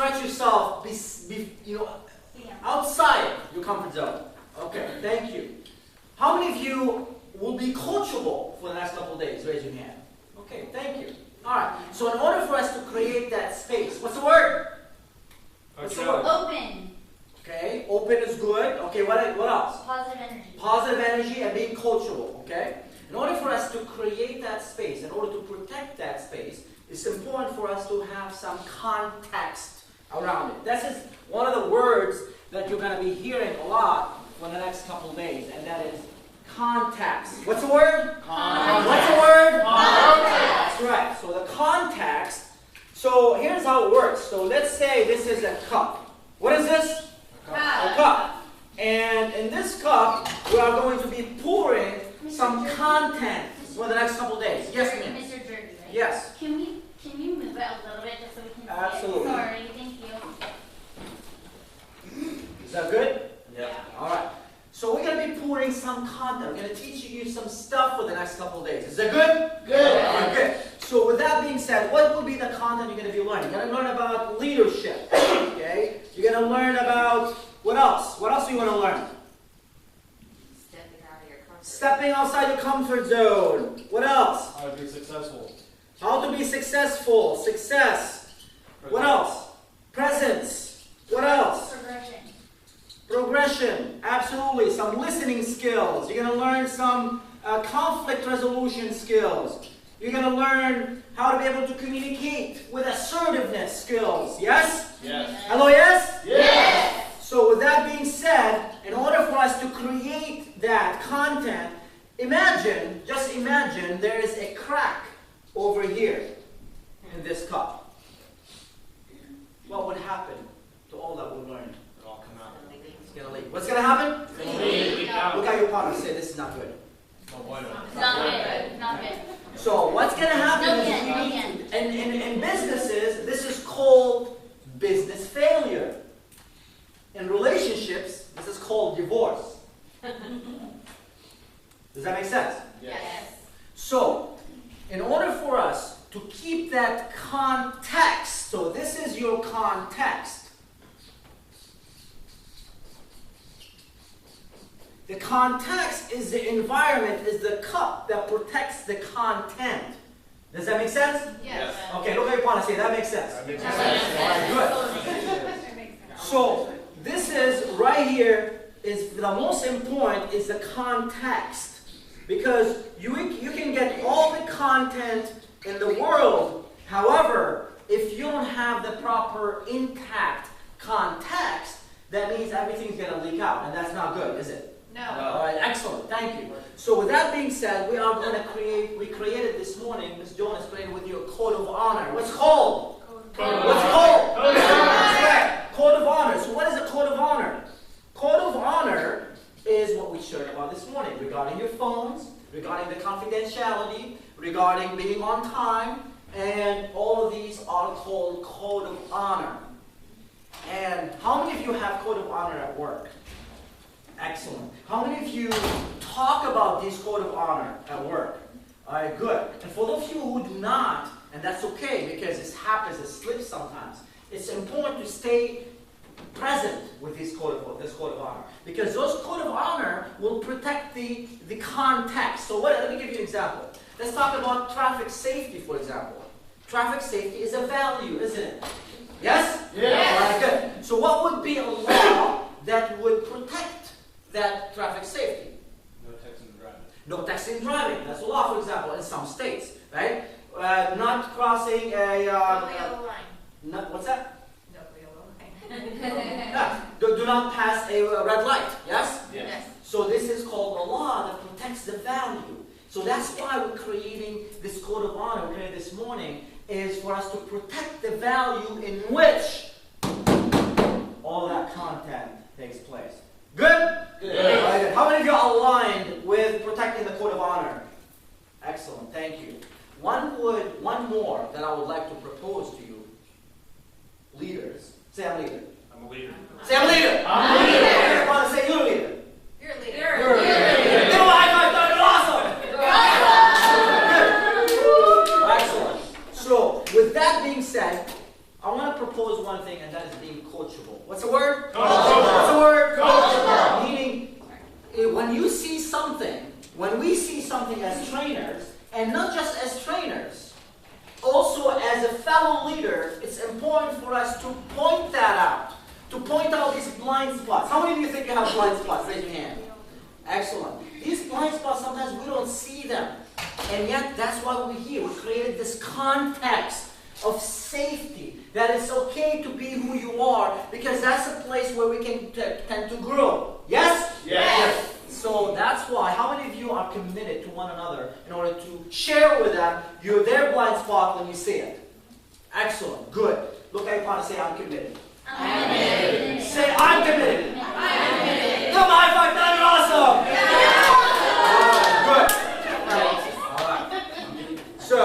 stretch yourself, outside your comfort zone. Okay, thank you. How many of you will be coachable for the next couple of days? Raise your hand. Okay, thank you. All right. So in order for us to create that space, what's the word? What's the word? Open. Okay, open is good. Okay, what else? Positive energy. Positive energy and being coachable. Okay. In order for us to create that space, in order to protect that space, it's important for us to have some context around it. This is one of the words that you're going to be hearing a lot for the next couple of days, and that is context. What's the word? Context. What's the word? Context. That's right. So the context. So here's how it works. So let's say this is a cup. What is this? A cup. And in this cup, we are going to be pouring some content for the next couple of days. Yes, ma'am. Mr. Jurdi, right? Yes. Can you move it a little bit just so we can see Absolutely. it? Sorry, thank you. Is that good? Yeah. All right. So we're going to be pouring some content. We're going to teach you some stuff for the next couple of days. Is that good? Good. All right, good. So with that being said, what will be the content you're going to be learning? You're going to learn about leadership. Okay? You're going to learn about what else? What else do you want to learn? Stepping outside your comfort zone. What else? How to be successful. How to be successful. Success. What else? Presence. What else? Progression. Progression. Absolutely. Some listening skills. You're going to learn some conflict resolution skills. You're going to learn how to be able to communicate with assertiveness skills. Yes? Yes. Hello, yes? Yes. So with that being said, in order for us to create that content, just imagine there is a crack over here in this cup. What would happen to all that we're learning? It'll all come out. It's going to leak. What's going to happen? Leak out. Look at your partner and say, this is not good. No bueno. It's not good. It's not good. So what's going to happen No is again. in businesses, this is called business failure. In relationships, this is called divorce. Does that make sense? Yes. So, in order for us to keep that context, so this is your context. The context is the environment, is the cup that protects the content. Does that make sense? Yes. Okay, look at your partner and say, that makes sense. That makes Yes. sense. All right, good. So, this is right here, is the most important is the context. Because you can get all the content in the world. However, if you don't have the proper intact context, that means everything's going to leak out. And that's not good, is it? No. All right, excellent. Thank you. So with that being said, we are going to we created this morning, Ms. Jonas created with you a code of honor. What's it called? What's it called? That's right. Code of honor. So what is a code of honor? Code of honor is what we shared about this morning regarding your phones, regarding the confidentiality, regarding being on time, and all of these are called code of honor. And how many of you have code of honor at work? Excellent. How many of you talk about this code of honor at work? All right, good. And for those of you who do not, and that's okay because it happens, it slips sometimes, it's important to stay present with this code of honor. Because those code of honor will protect the context. So let me give you an example. Let's talk about traffic safety, for example. Traffic safety is a value, isn't it? Yes? Yes. All right, good. So what would be a law that would protect that traffic safety? No texting and driving. No texting and driving. That's a law, for example, in some states, right? Not crossing a... what's that? Yeah. Do not pass a red light, yes? Yes. So this is called a law that protects the value. So that's why we're creating this code of honor we created this morning, is for us to protect the value in which all that content takes place. Good? Good. All right, good. How many of you are aligned with protecting the code of honor? Excellent, thank you. One more that I would like to propose to you, leaders. Say I'm a leader. I'm a leader. Say I'm a leader. I'm a leader. Okay, come on, say you're a leader. You're a leader. You're a leader. Give a high five, awesome. Good. Excellent. So, with that being said, I want to propose one thing, and that something as trainers, and not just as trainers, also as a fellow leader, it's important for us to point that out, to point out these blind spots. How many of you think you have blind spots? Raise your hand. Excellent. These blind spots, sometimes we don't see them, and yet that's why we're here. We created this context of safety, that it's okay to be who you are, because that's a place where we can tend to grow. Yes? Yes. So that's why. How many of you are committed to one another in order to share with them their blind spot when you see it? Excellent. Good. Look at your partner and say, I'm committed. I'm committed. Say, I'm committed. I'm committed. Come on, high five, that is awesome. Good. So,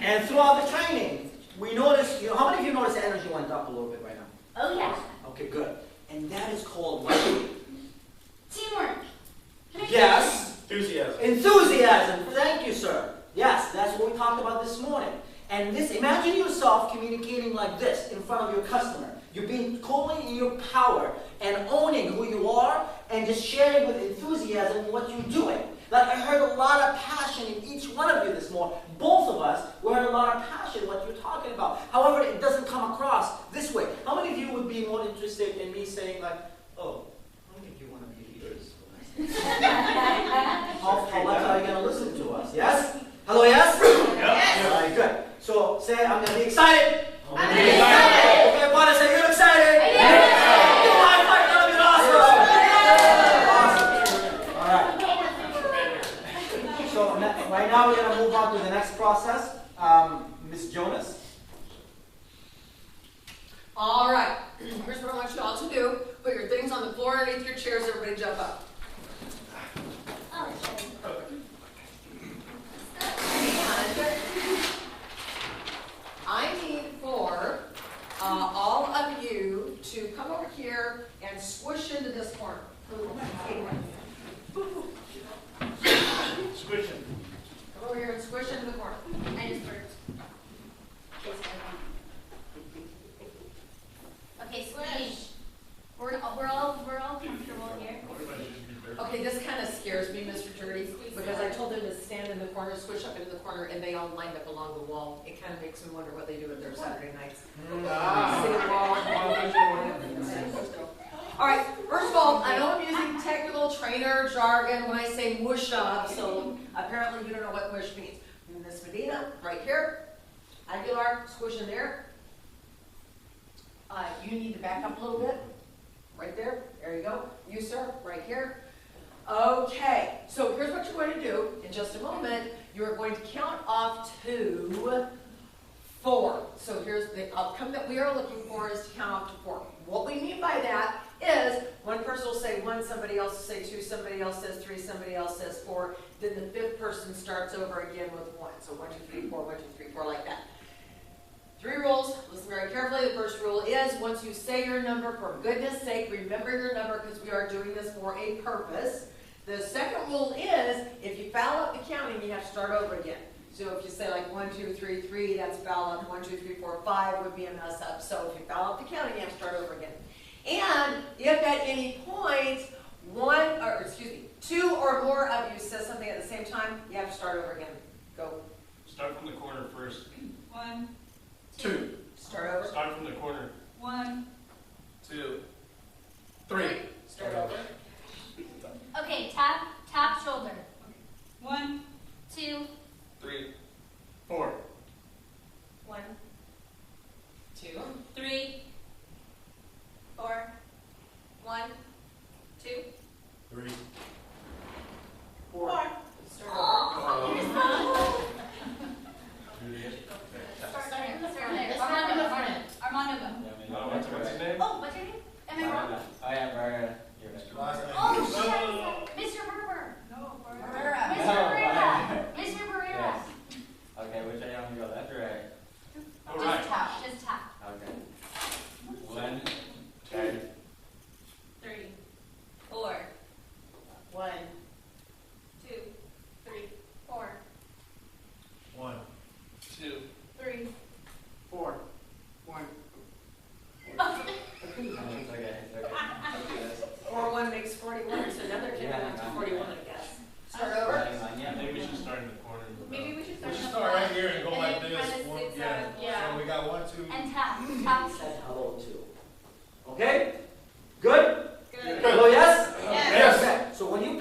and throughout the training, we noticed, how many of you noticed the energy went up a little bit right now? Oh, yeah. Okay, good. And that is called what? Teamwork. Yes. Enthusiasm. Enthusiasm. Thank you, sir. Yes, that's what we talked about this morning. And this, imagine yourself communicating like this in front of your customer. You're being totally in your power and owning who you are and just sharing with enthusiasm what you're doing. Like I heard a lot of passion in each one of you this morning. Both of us, we heard a lot of passion in what you're talking about. However, it doesn't come across this way. How many of you would be more interested in me saying like, oh, how many of you want to be leaders? How much are you going to listen to us? Yes? Hello, yes? Yes. All right, good. So say, I'm going to be excited. I'm gonna be excited. Okay, partner, say, you're excited. Yes. Give a high five, that'll be awesome. Awesome. All right. So right now we're going to move on to the next process. Miss Jonas. All right, here's what I want you all to do. Put your things on the floor underneath your chairs. Everybody jump up. I need for all of you to come over here and squish into this corner. Squish him. Come over here and squish into the corner. I just burped. Okay, squish. We're all comfortable here. Okay, this kind of scares me, Mr. Jurdi, because I told them to stand in the corner, squish up into the corner, and they all lined up along the wall. It kind of makes me wonder what they do with their Saturday nights. All right, first of all, I know I'm using technical trainer jargon when I say mush up, so apparently you don't know what mush means. Miss Medina, right here, Aguilar, squish in there. You need to back up a little bit. Right there, there you go. You, sir, right here. Okay, so here's what you're going to do. In just a moment, you're going to count off to 4. So here's the outcome that we are looking for is to count off to 4. What we mean by that is one person will say 1, somebody else will say 2, somebody else says 3, somebody else says 4. Then the 5th person starts over again with 1. So 1, 2, 3, 4, 1, 2, 3, 4, like that. 3 rules. Listen very carefully. The first rule is once you say your number, for goodness sake, remember your number because we are doing this for a purpose. The second rule is if you foul up the counting, you have to start over again. So if you say like 1, 2, 3, 3, that's foul up. 1, 2, 3, 4, 5 would be a mess up. So if you foul up the counting, you have to start over again. And if at any point 2 or more of you says something at the same time, you have to start over again. Go. Start from the corner first. 1, 2. Start over. Start from the corner. 1, 2. 3. Start over. Okay, tap shoulder. 1, 2, 3. 4. 1, 2. 3, 4, 1, 2, 3. 4. Start over. Oh, Armando go. What's his name? oh, what's your name? Am I wrong? I am Mariana. You're Mr.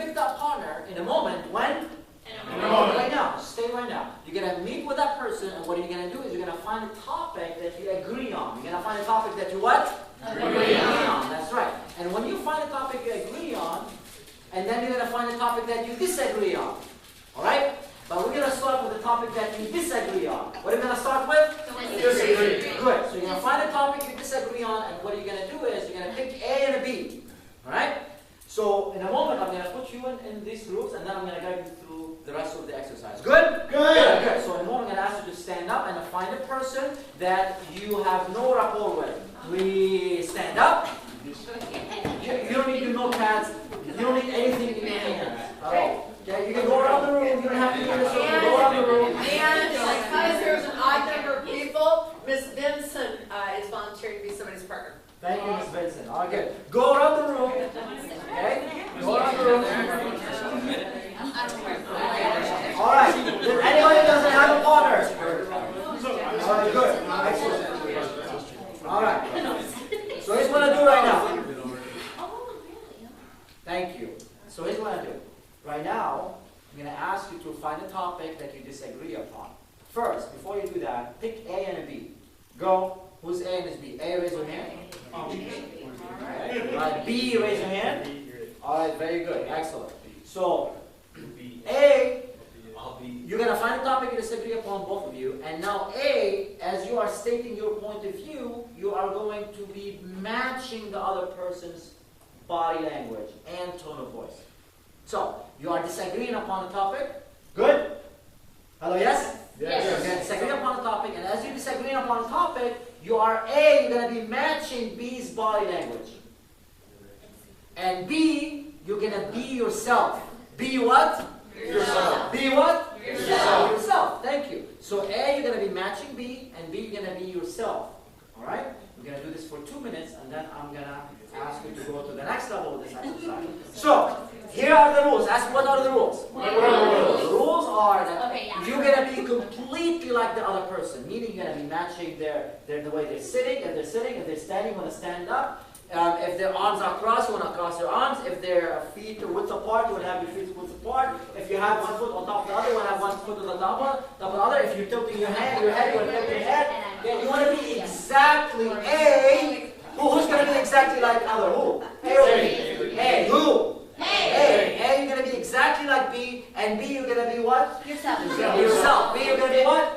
pick that partner in a moment, when? In a moment. Right now, stay right now. You're going to meet with that person, and what you're going to do is you're going to find a topic that you agree on. You're going to find a topic that you what? Agree on. That's right. And when you find a topic you agree on, and then you're going to find a topic that you disagree on. All right? But we're going to start with the topic that you disagree on. What are we going to start with? Disagree. Good. So you're going to find a topic you disagree on, and what you're going to do is you're going to pick A and a B. All right? So in a moment, I'm going to put you in these groups, and then I'm going to guide you through the rest of the exercise. Good? Good. Good. So in a moment, I'm going to ask you to stand up and find a person that you have no rapport with. Please stand up. You don't need your notepads. You don't need anything in your hands. Okay, you can go around the room. You don't have to do this. Go around the room. And because there's an odd number of people, Miss Vincent is volunteering to be somebody's partner. Thank you, Miss Vincent. All right, good. Go around the room. Okay? Go around the room. All right. If anybody doesn't have a partner. All right, good. Excellent. All right. So here's what I do right now. Thank you. So here's what I do. Right now, I'm going to ask you to find a topic that you disagree upon. First, before you do that, pick A and a B. Go. Who's A and is B? A, raise your hand. Okay. Right. B, raise your hand. All right, very good. Excellent. So, A, you're going to find a topic you disagree upon, both of you. And now A, as you are stating your point of view, you are going to be matching the other person's body language and tone of voice. So, you are disagreeing upon a topic. Good? Hello, yes? Yes. You're going to disagree upon a topic, and as you disagree upon a topic, you are A, you're going to be matching B's body language. And B, you're going to be yourself. Be what? Yourself. Be what? Yourself. Yourself. Thank you. So A, you're going to be matching B, and B, you're going to be yourself. All right? We're going to do this for 2 minutes, and then I'm going to ask you to go to the next level of this exercise. So, here are the rules. Ask me, what are the rules? The rules are that you're going to be completely like the other person, meaning you're going to be matching the way they're sitting. If they're sitting, if they're standing, you want to stand up. If their arms are crossed, you want to cross your arms. If their feet are width apart, you want to have your feet width apart. If you have one foot on top of the other, you want to have one foot on the top of the other. If you're tilting your head, you want to tilt your head. Okay, you want to be exactly A. Who's going to be exactly like the other? Who? A. Who? A, you're going to be exactly like B, and B, you're going to be what? Yourself. Yourself. B, you're going to be what?